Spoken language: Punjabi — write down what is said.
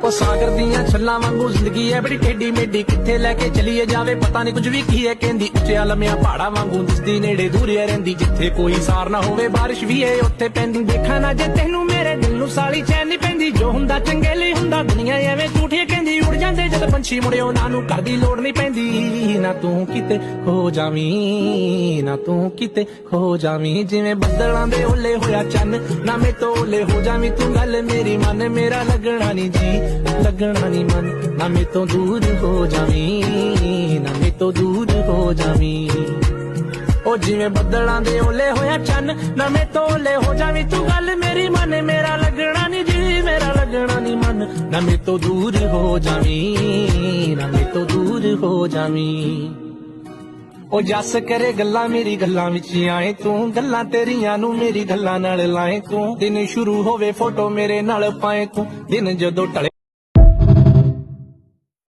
ਉਹ ਸਾਗਰ ਦੀਆਂ ਛੱਲਾਂ ਵਾਂਗੂ ਜ਼ਿੰਦਗੀ ਹੈ ਬੜੀ ਟੇਢੀ ਮੇਢੀ, ਕਿੱਥੇ ਲੈ ਕੇ ਚਲੀਏ ਜਾਵੇ ਪਤਾ ਨਹੀਂ ਕੁਝ ਵੀ ਕੀ ਹੈ ਕਹਿੰਦੀ। ਉੱਚਿਆ ਲੰਮਿਆਂ ਪਹਾੜਾਂ ਵਾਂਗੂ ਦਿਸਦੀ ਨੇੜੇ ਦੂਰਿਆ ਰਹਿੰਦੀ, ਜਿੱਥੇ ਕੋਈ ਸਾਰ ਨਾ ਹੋਵੇ ਬਾਰਿਸ਼ ਵੀ ਏ ਉੱਥੇ ਪੈਂਦੀ। ਦੇਖਾਂ ਨਾ ਜੇ ਤੈਨੂੰ ਮੇਰੇ ਦਿਲ ਨੂੰ ਸਾਲੀ ਚੈਨ ਨਹੀਂ ਪੈਂਦੀ, ਜੋ ਹੁੰਦਾ ਚੰਗੇ ਲਈ ਹੁੰਦਾ ਦੁਨੀਆ ਐਵੇਂ ਝੂਠੀਆਂ ਕਹਿੰਦੀ। ਉੜ ਜਾਂਦੇ ਜਦ ਪੰਛੀ ਮੁੜੇ ਉਹਨਾਂ ਨੂੰ ਘਰ ਦੀ ਲੋੜ ਨਹੀਂ ਪੈਂਦੀ। ਨਾ ਤੂੰ ਕਿਤੇ ਖੋ ਜਾਵੀਂ, ਨਾ ਤੂੰ ਕਿਤੇ ਖੋ ਜਾਵੀਂ, ਜਿਵੇਂ ਬੱਦਲਾਂ ਦੇ ਓਲੇ ਹੋਇਆ ਚੰਨ, ਨਾ ਮੇ ਤੋਂ ਓਲੇ ਹੋ ਜਾਵੀਂ ਤੂੰ। ਗੱਲ ਮੇਰੀ ਮਨ ਮੇਰਾ ਲੱਗਣਾ ਨੀ ਜੀ, ਲੱਗਣਾ ਨੀ ਮਨ, ਨਾ ਮੇ ਤੋਂ ਦੂਰ ਹੋ ਜਾਵੀਂ, ਨਾ ਮੇ ਤੋਂ ਦੂਰ ਹੋ ਜਾਵੀਂ। ਉਹ ਜਿਵੇਂ ਬੱਦਲਾਂ ਦੇ ਓਲੇ ਹੋਇਆ ਚੰਨ, ਨਾ ਮੇ ਤੋਂ ਓਲੇ ਹੋ ਜਾਵੀਂ ਤੂੰ। ਗੱਲ ਮੇਰੀ ਮਨ ਮੇਰਾ ਲੱਗਣਾ ਨੀ ਜੀ, ਮੇਰਾ ਲੱਗਣਾ ਨੀ ਮਨ, ਨਾ ਮੇ ਤੋਂ ਦੂਰ ਹੋ ਜਾਵੀਂ, ਨਾ ਮੇ ਤੋਂ ਦੂਰ ਹੋ ਜਾਵੀਂ। ਉਹ ਜੱਸ ਕਰੇ ਗੱਲਾਂ ਮੇਰੀ ਗੱਲਾਂ ਵਿੱਚ ਆਏ ਤੂੰ, ਗੱਲਾਂ ਤੇਰੀਆਂ ਨੂੰ ਮੇਰੀ ਗੱਲਾਂ ਨਾਲ ਲਾਏ ਤੂੰ। ਦਿਨ ਸ਼ੁਰੂ ਹੋਵੇ ਫੋਟੋ ਮੇਰੇ ਨਾਲ ਪਾਏ ਤੂੰ, ਦਿਨ ਜਦੋਂ ਢਲੇ